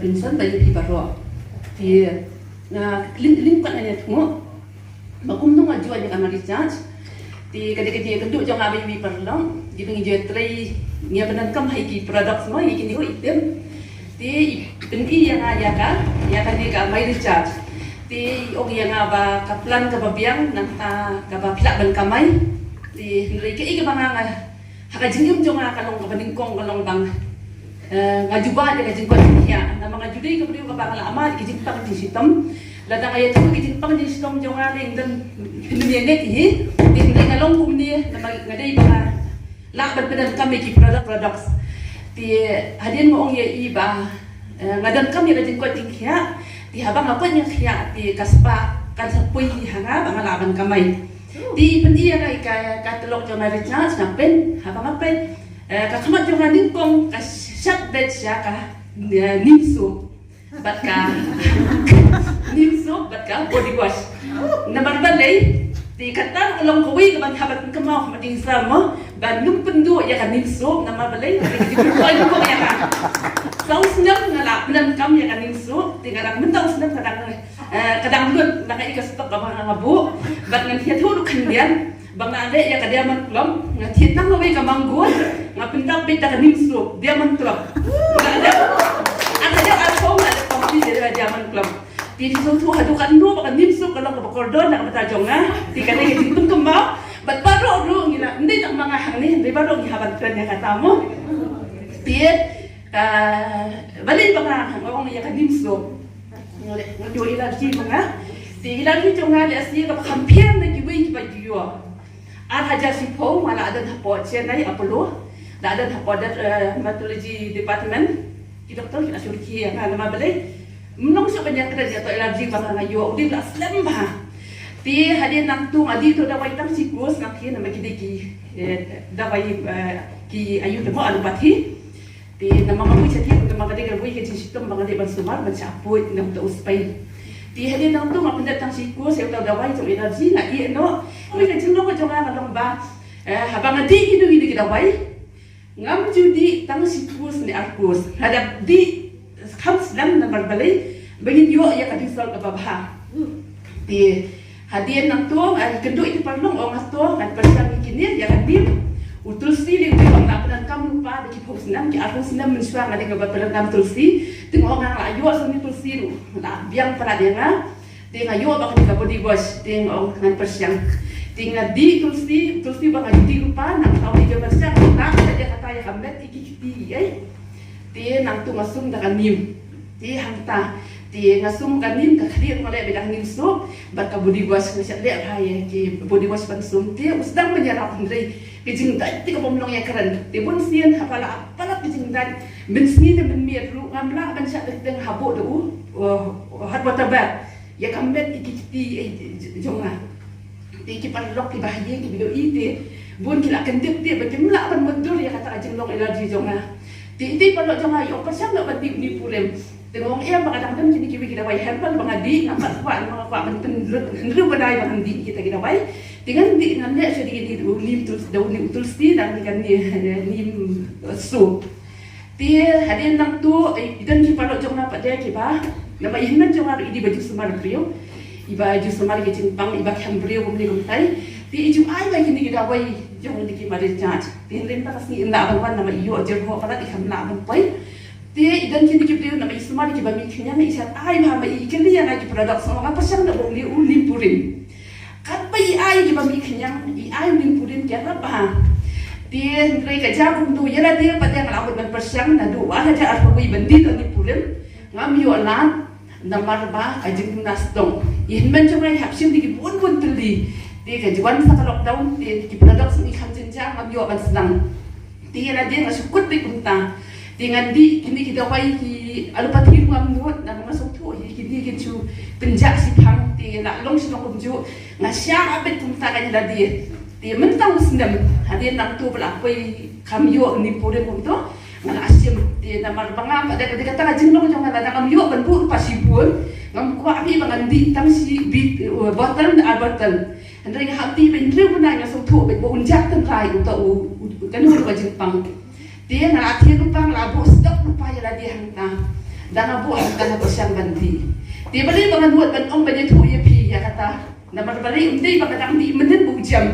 Robinson bagi pibaro ti na link kan anya tungo makum nung ajuan yang amari charge ti kadang-kadang kenduk jong abi wi perlong di pengi je tray nya benan kam hai ki product semua iki ni item ti pengi yang ayaka ya kan ni ka mai recharge ti og yang aba kaplan ka babiang nang ta ka bapla ban kamai ti nri ke ike banga haka jingyum jong kalong ka baningkong kalong bang ngajuba de kajing ya na mga judi ka priyo ka bangala ama kijing pang di sitam ladang ayat ko kijing pang di sitam jong aling dan hinuyene ti di ngalong kumni na ngadai banga lakban pedan kami ki products ti hadin mo ong ye iba ngadan kami kajing ko tingkya ti habang apa nya kya ti kaspa kan sapui hanga bangala ban kamay ti pendia ka katalog jong recharge na pen habang apen kakamat jong ningkong syak bet siya ka nimso batka nimso batka body wash naman balay di kata along kuwi ka bang habat ka mo mating sa mo ban nung pendo ya ka nimso naman balay di ko ya ka saus nyam ngala penan kam ya ka nimso di garang mentang senang kadang lut nakaikas tok ka mga ngabu bat ngan hiat hu kandian bang ade ya ka diamond klom ngatit nang away ka manggo nga pintak pita ka nimso diamond klom ada alfong ada kopi dari diamond klom di situ hadu kan do ka nimso kalau ka kordon na ka tajong na di ka na gitung kemau bat baro ro ngila hindi tak mga hangni hindi baro ngi haban kran ya katamo tie bali banga ngong ya ka nimso ngole ngjo ila si mga di ila ki jonga le asi ka kampian na giwi ki ba giwa haja si po wala ada hapo Chennai Apollo ada hapo hematology department ki doktor kita surki yang nama balai menong sa banyak kerja atau alergi bang ngayo di las lembah ti hadin nang tung adi to dawai tang sikus nak ki nama kidiki dawai ki ayu demo alubati ti nama ngamu chati nama kadai garui ki sistem bang adi bang sumar mencapai nam to uspai ti hadin nang tung apun datang sikus eu dawai to alergi na i no mi ka jingno ko jonga ngalong ba habang adi inu ini kita dawai ngam judi tang sikus ni arkus hadap di khams lam na balbalay bagin yo ya kading sol ka babha ti hadien nang to ay kendo iti parlong o ngas to at pasyang ikini ya kadim utulsi li bang lapan kam lupa di pos nam ki arkus nam mensuang ade ka bapalang nam tulsi tingo nga ayo sa ni tulsi ru la biang para dia nga tinga yo ba ka body wash tingo ngan pasyang tinga di tulsi bang di lupa nang tao di pasyang na dia kata ya kamet ikiti ay ti nang tu ngasum da kanim ti hangta ti ngasum kanim ka khadir ngale bedang nim so bat ka body wash ngasya le hai ki body wash pan sum ti usdang menyarap ndrei kijing dan ti ka pomlong ya keren ti bun sien hapala kijing dan ben sni de ben miet ru ngamla ban sya deng habo do hat watabat ya kamet ikiti jonga ti ki pan lok ki bahye ki bido ite bun kila kendip ti betimla ban mudur ya kata ajeng long alergi jonga ti palo jonga yo pasang na batib ni purem tengong iya makadang kini kita wai herbal bangadi nampak kuat mga kuat mentenru badai bangdi kita kita wai dengan di ngamnya sedikit di ulim tulsi dan dengan nim su ti hadin nang tu idan ki palo jonga pada ki ba nama ihnan jonga idi baju semar brio iba ju semar ki cimpang iba kham brio bumni gumtai ti ju ai ba kini kita wai jong di ki mari charge ti ren ta kasni inda ban nama iyo jer ho pala di kham na ban pai ti idan kini ki brio nama ismar ki ba mi khinya na isat ai ba ma ikili ya na ki product so ngapa sang na bumni ulim purin kat pa ai ki ba mi khinya i ai ulim purin kya na ba ti ren ka ja bum tu yara ti pa ta ngala ban persang na du wa ja ar ko i bandi to ni purin ngam yo lan namar ba ajing nastong ihman jongai hapsim di bun tuli di ka juan sa lockdown di ki product ni kham jinja ngam yo ban senang di la dia ngasukut di kunta di ngandi kini kita wai ki alupati ngam ngot na masuk tu kini ki chu penjak si phang di la long si long ju ngasya abet kunta ka la di mentang sendam hadin nang tu bla koi kham yo ni pore kunto ngala asim di namar banga pada kata ajing long jong ngala ngam yo ban bu pasibun ngam ko abi bangandi tang si bit bottle Andai hati bentri pun nanya soto bet unjak tentrai untuk kan udah wajib pang dia nak hati lupa labu stok lupa ya dia hangta danga buah danga bersang bandi. Dia balik bangan buat ban om banyak tu ia pi ya kata. Nama balik umdai bangan dang di menen bujam.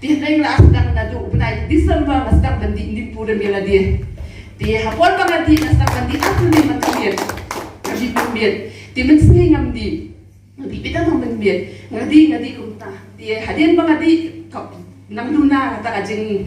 Dia naik lah sedang nadu benai Disember sedang bandi di pura mila dia. Dia hapon bangan di sedang bandi aku ni mentamian. Ngaji pembian. Dia mensni ngamdi. Ngadi kita ngambian. Ngadi kumta. Dia hadian bangan di nang duna kata kajeng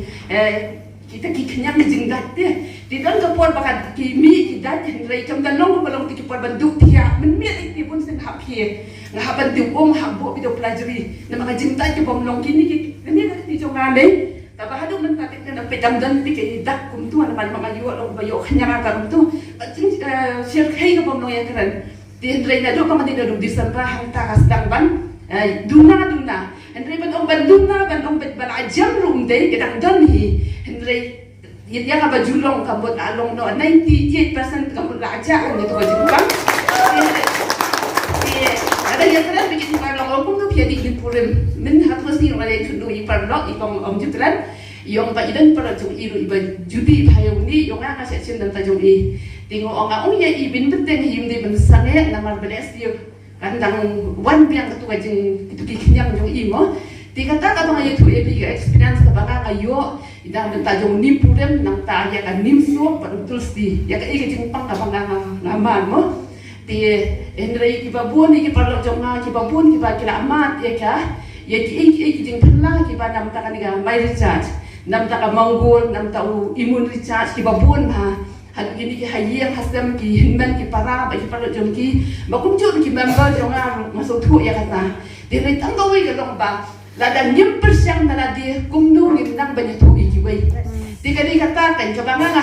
kita kenyang kajeng dat dia. Di dalam kapal bakat kimi kita henry kam dan long balong di kapal banduk dia menmiat itu pun sen happy ngahaban di habbo video pelajari nama kajeng tak jebom long kini ini kan di jongan deh tapi hadu mentatik dan pedam dan di kehidak kum tu nama mama yo long bayo kenyang agam tu kajeng share kai kapal long yang keren di henry nado kam di nado di sembah hantar sedang ban duna henry ban om ban ajam rum deh gedang dan hi henry yang apa julong kamu along no 98% kamu lajar gitu aja bukan? Ada yang keren bikin kalau pun tu jadi hiburan, harus ni orang yang tu ipar lok ipang jualan, yang pak idan pada jom iru iban judi payung ni, yang orang kasih cium dan tajam i, tengok orang ya ibin penting him di bensange nama beres dia, kandang wan biang tu kajeng itu kinyang jom imo. Dikata kapang ayo tu epic experience kapang ayo idang bentajong nim purem nang ta ya kan nim so betul sti ya ka ikejing pang kapang ngaman mo ti henry ki babun ki parlo jonga ki babun ki ba kila amat ya ka ya ki ikejing pala ki ba nam ta kan ga mai recharge nam ta ka manggol nam ta imun recharge ki babun ha hal ini ki hayang hasam ki hinban ki para ba ki parlo jong ki bakum chu ki member jonga masuk tu ya kata dia tanggawi ka dong ba ladang nyempersyang na dia kumnu nang banyak tu ikiway. Jika dikatakan kebangan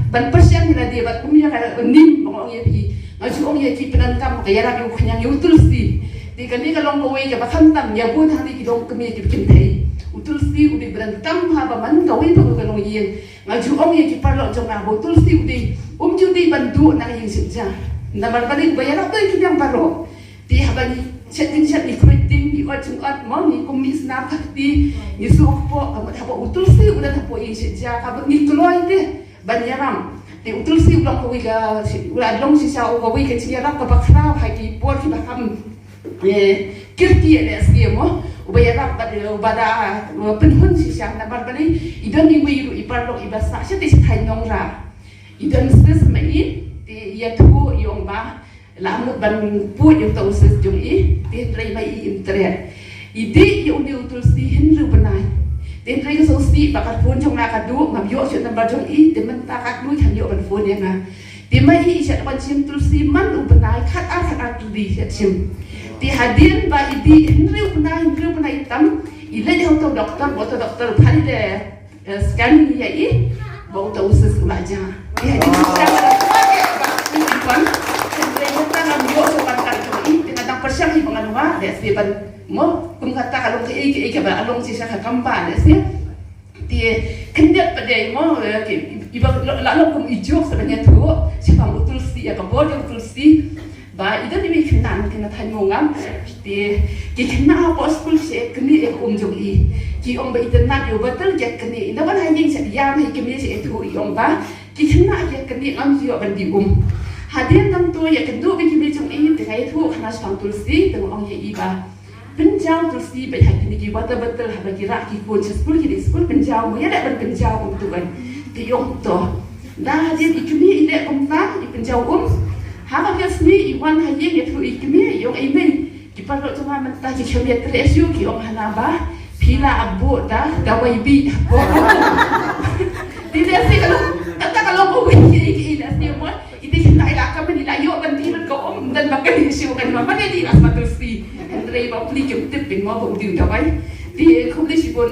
ban persyang na dia bat kumya ka nim mong iya pi ngaju ong iya ki penantam kaya rabi uknyang utulsi. Jika ni kalong kaway ka bakantam yabun hang di kidong kami ki bikin tay. Utulsi udi berantam ha ba man kaway pa kalong iya. Ngaju ong iya ki parlo jong na utulsi udi judi bandu na yung sitja. Namar balik bayar apa ki yang baro. Di habani chat ni creating di ot mo ni kumi snap di ni supo habo utulsi udah hapo i sija kabut ni kloy de banyaram di utulsi ulang ko wiga ulah long si sa ko wiga ciara ka bakra ha ki por ki bakam kirti ele aski mo ubayara bada penhun si sa na barbani idan ni wiru iparlo ibasa sa ti thai nongra idan stres mai ti ya tu yong ba lamut ban pu yung tau ses jong i tin trai mai internet ide yung ni utulsi hinru banai tin trai so si bakat phone jong na ka du ngam yo chu number jong i te man ta kat lui khan yo ban phone ya na ti mai i chat ban chim tulsi man u banai khat a di chat chim ti hadin ba idi hinru banai tam ile yo tau doktor phari de scan ya i bo tau ses la ja ya di sa persiang hi panganuwa des di ban mo kum kata kalong ke ba along si sa kampa des ya ti kendet pada mo iba lalu kum ijuk sebenarnya tu si pang utulsi ya kabod utulsi ba ida ni kenan kena thangongam ti ki kena apa school se keni jong i ki ba internet yo betul je keni ina ban hanging sa ya mai kemi se tu ba ki kena je keni yo ban di hadiah tam tu ya kendu biki bijung ini terkait tu karena sepang tulsi tengok orang ye iba penjau tulsi baik hati ni betul betul haba kira ki kun sekolah ki sekolah penjau ya dak ban penjau tu kan tiong to dah hadiah ikmi ile umta i penjau haba kesni iwan haye ya tu ikmi yong email ki parlo cuma mentah ki kami teresu ki om hanaba pila abu dah dawai bi tidak sih kalau kau ini ini mo itu nak kami dilayu bantiran kau dan makan isu kan mana di asma tersi Andre bawa beli jemput pin mau bawa diu dawai di kau beli si bon